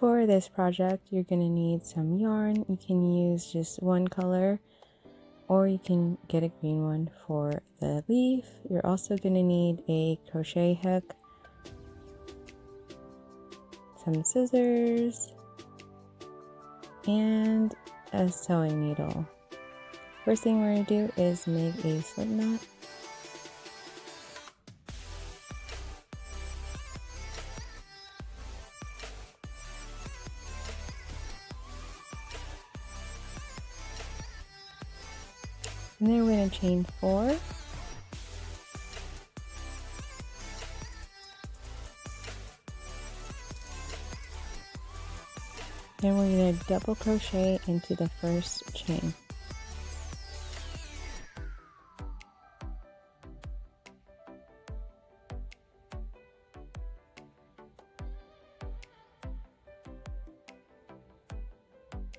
For this project, you're going to need some yarn. You can use just one color, or you can get a green one for the leaf. You're also going to need a crochet hook, some scissors, and a sewing needle. First thing we're going to do is make a slip knot. And then we're going to chain 4. Then we're going to double crochet into the first chain.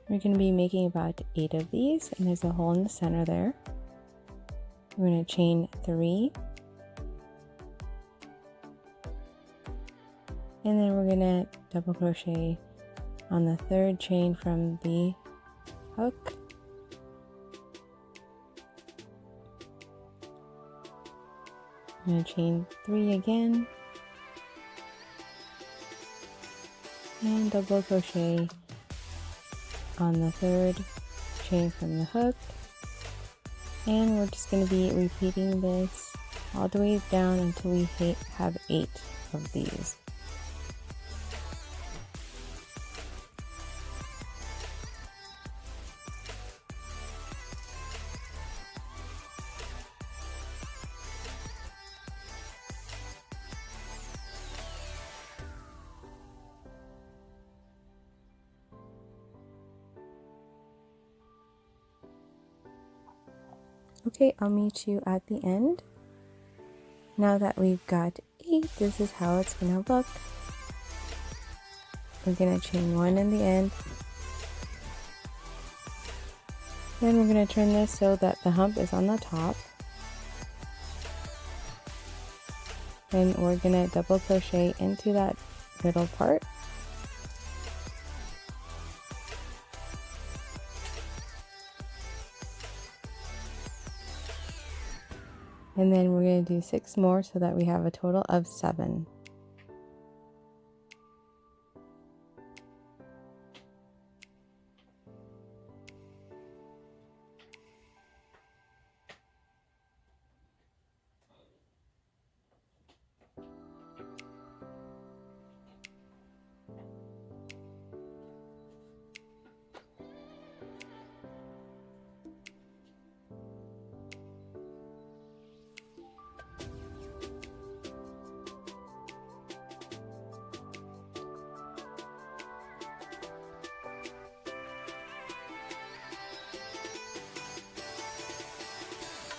We're going to be making about 8 of these, and there's a hole in the center there. We're going to chain 3, and then we're going to double crochet on the 3rd chain from the hook. I'm going to chain 3 again, and double crochet on the 3rd chain from the hook. And we're just going to be repeating this all the way down until we have 8 of these. Okay, I'll meet you at the end. Now that we've got 8, this is how it's going to look. We're going to chain 1 in the end. Then we're going to turn this so that the hump is on the top. Then we're going to double crochet into that middle part. And then we're going to do 6 more so that we have a total of 7.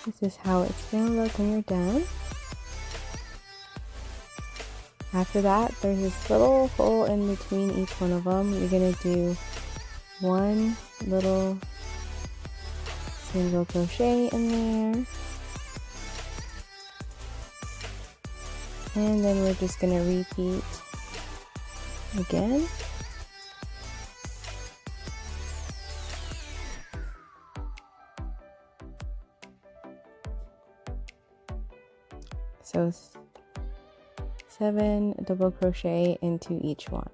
This is how it's going to look when you're done. After that, there's this little hole in between each one of them. You're going to do 1 little single crochet in there. And then we're just going to repeat again. So 7 double crochet into each one.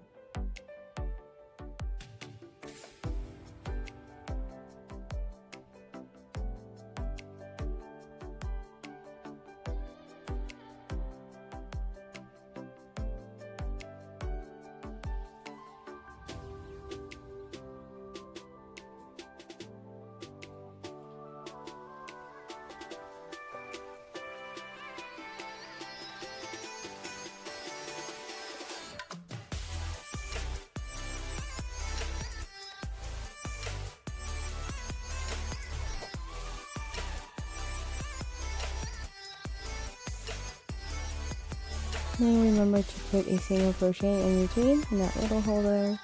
Now remember to put a single crochet in between in that little hole there.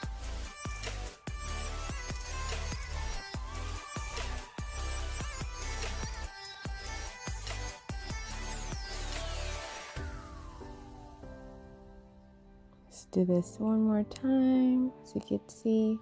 do this one more time so you can see.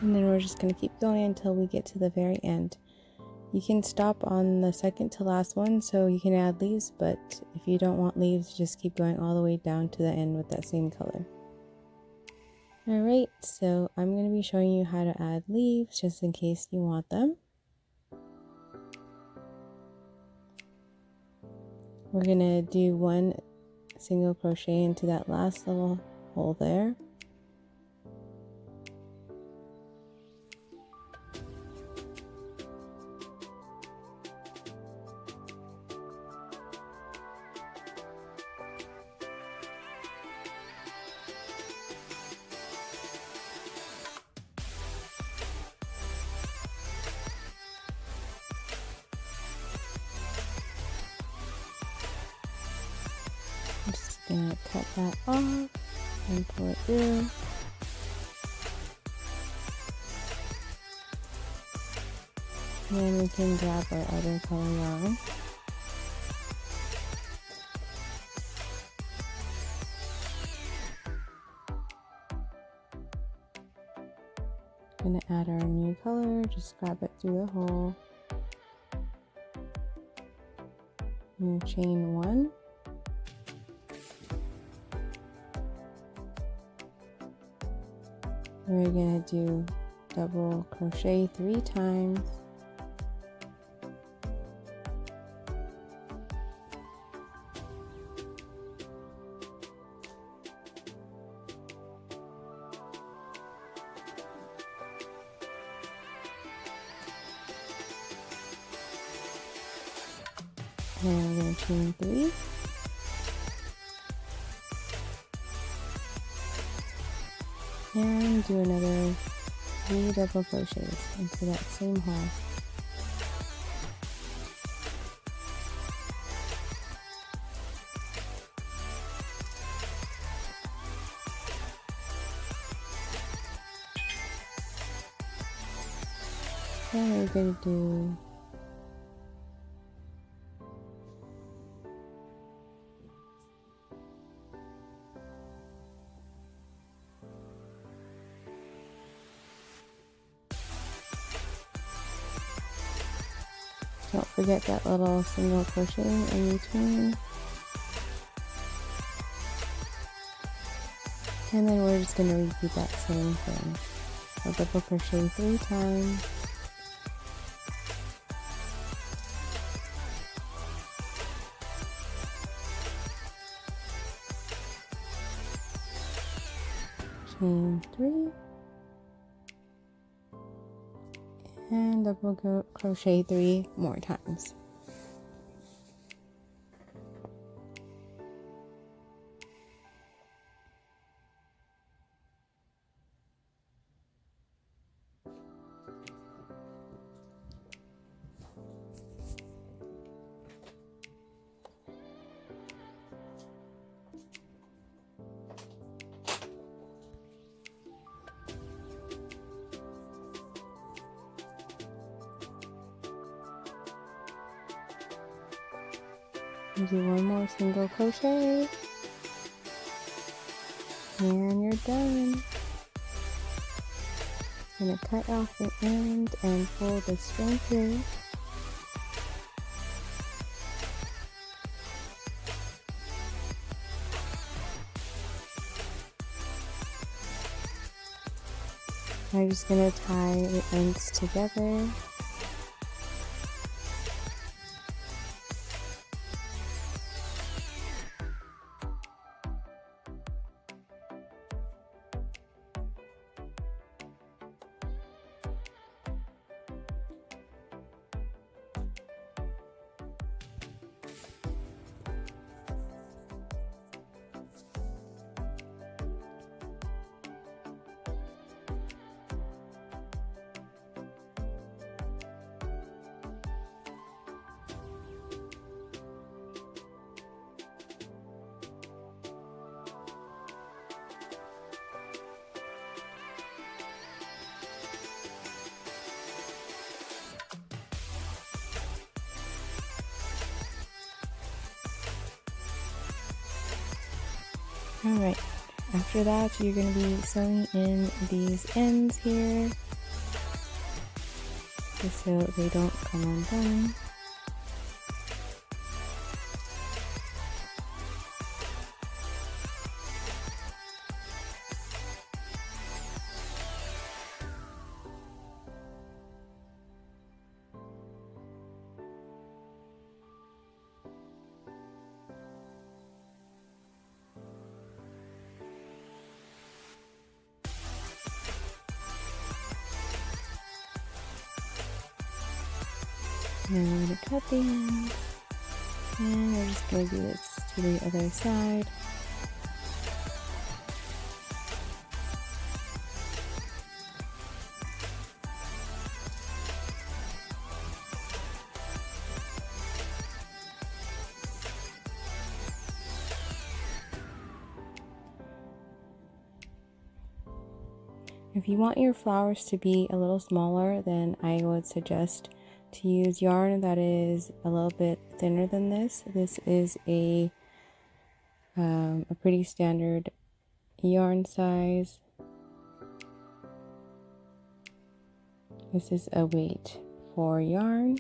And then we're just going to keep going until we get to the very end. You can stop on the second to last one so you can add leaves, but if you don't want leaves, just keep going all the way down to the end with that same color. Alright, so I'm going to be showing you how to add leaves just in case you want them. We're going to do one single crochet into that last little hole there. I'm just going to cut that off and pull it through. And then we can grab our other color yarn. Going to add our new color, just grab it through the hole. I'm going to chain one. We're going to do double crochet 3 times. And I'm going to chain 3. And do another 3 double crochets into that same hole. And we're going to do don't forget that little single crochet in between. And then we're just going to repeat that same thing. So double crochet 3 times. Chain 3. And double crochet 3 more times. Do one more single crochet and you're done. I'm going to cut off the end and pull the string through. I'm just going to tie the ends together. Alright, after that you're going to be sewing in these ends here, just so they don't come undone. Now we're going to cut the ends, and we're just going to do this to the other side. If you want your flowers to be a little smaller, then I would suggest to use yarn that is a little bit thinner than this. This is a pretty standard yarn size. This is a weight 4 yarn.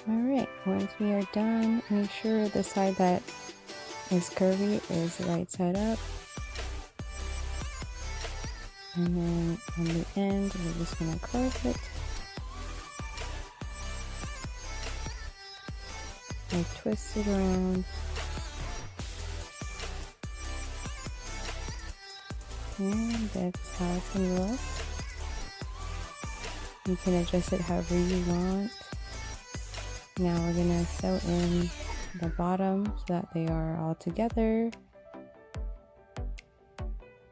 Alright, once we are done, make sure the side that is curvy is the right side up. And then on the end, we're just going to curve it. Like twist it around. And that's how it's going to look. You can adjust it however you want. Now we're going to sew in the bottom so that they are all together.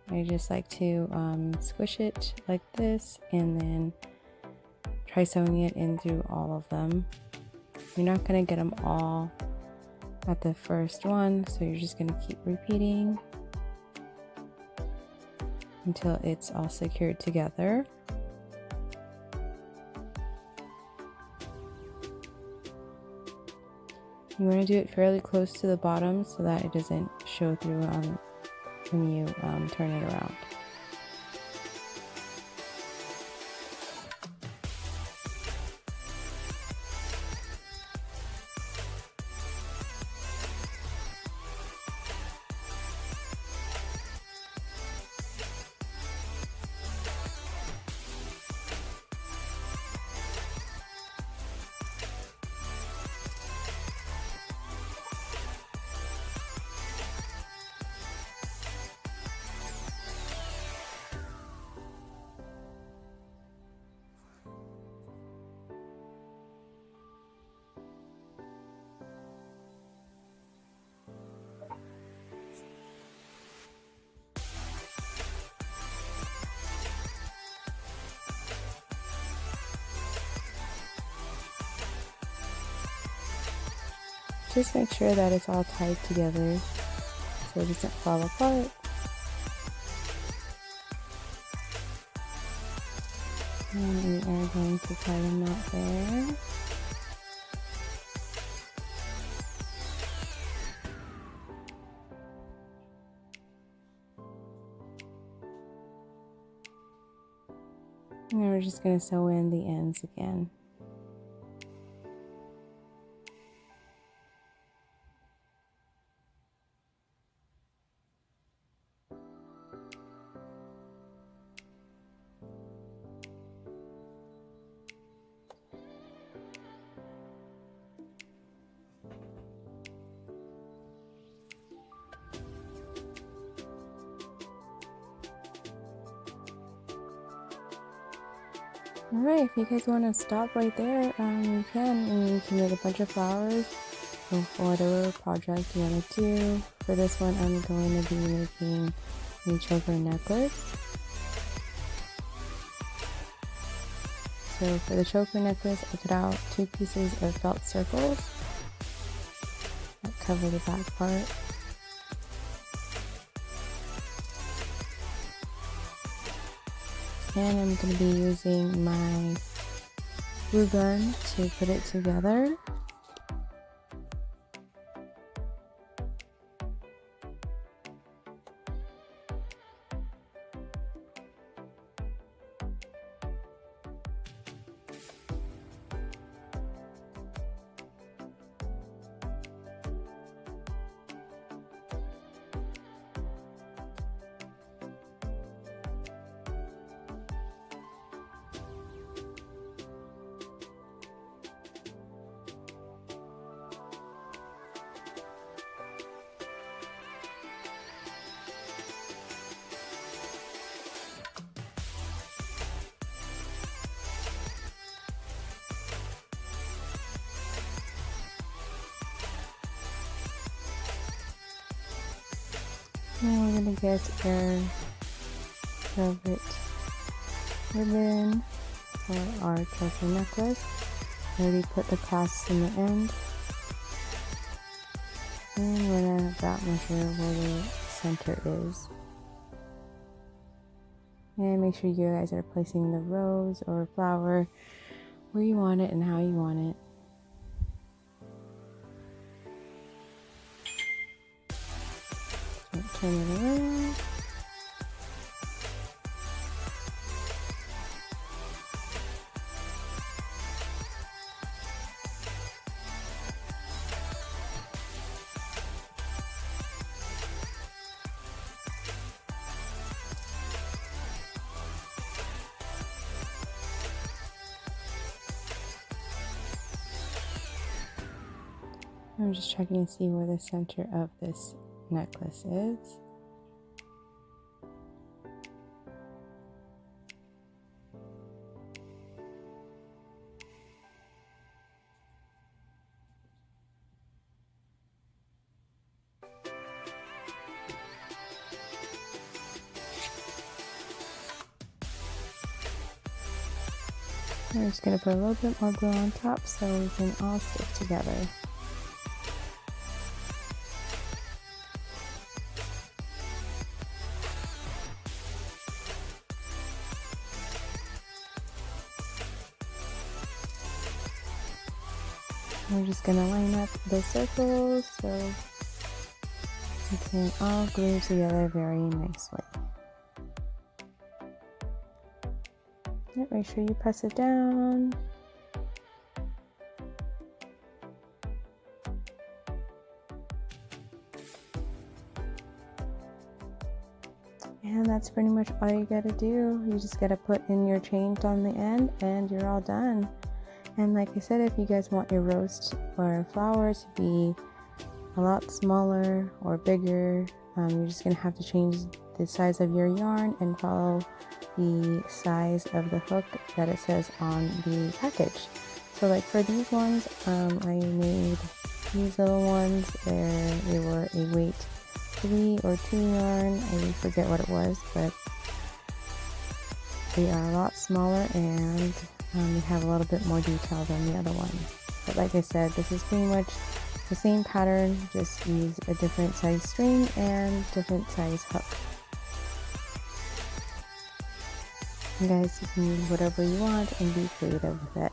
I just like to squish it like this and then try sewing it in through all of them. You're not going to get them all at the first one, so you're just going to keep repeating until it's all secured together. You want to do it fairly close to the bottom so that it doesn't show through when you turn it around. Just make sure that it's all tied together so it doesn't fall apart. And we are going to tie a knot there. And then we're just going to sew in the ends again. Alright, if you guys want to stop right there, you can, and you can make a bunch of flowers for whatever project you want to do. For this one, I'm going to be making a choker necklace. So for the choker necklace, I cut out 2 pieces of felt circles that cover the back part. And I'm going to be using my glue gun to put it together. And we're going to get our velvet ribbon for our crochet necklace. I already put the clasps in the end. And we're going to about measure where the center is. And make sure you guys are placing the rose or flower where you want it and how you want it. So turn it around. I'm just checking to see where the center of this necklace is. I'm just going to put a little bit more glue on top so we can all stick together. We're just going to line up the circles so we can all glue together very nicely. Yep, make sure you press it down. And that's pretty much all you gotta do. You just gotta put in your chains on the end and you're all done. And like I said, if you guys want your rose or flower to be a lot smaller or bigger, you're just gonna have to change the size of your yarn and follow the size of the hook that it says on the package. So like for these ones, I made these little ones where they were a weight 3 or 2 yarn. I forget what it was, but they are a lot smaller and they have a little bit more detail than the other ones. But like I said, this is pretty much the same pattern, just use a different size string and different size hook. You guys, you can use whatever you want and be creative with it.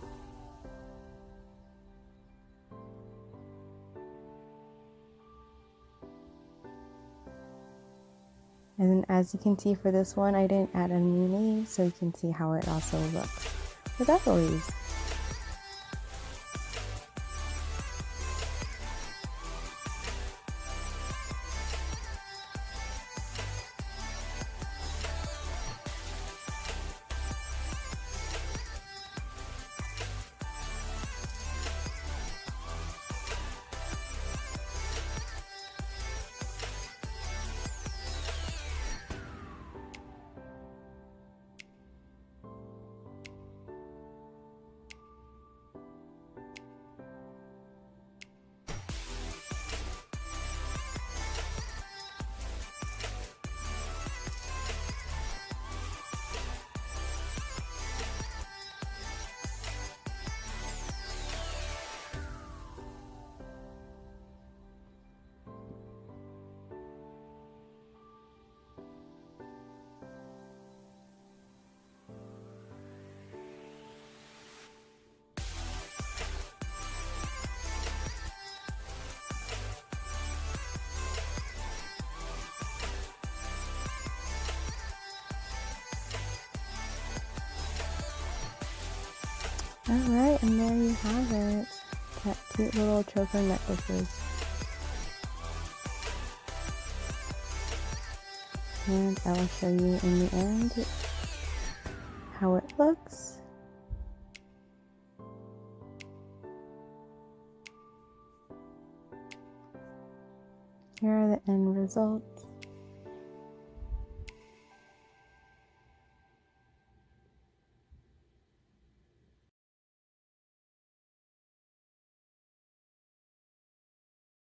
And then as you can see for this one, I didn't add any leaves, so you can see how it also looks without the leaves. Alright, and there you have it. That cute little choker necklaces. And I will show you in the end how it looks. Here are the end results.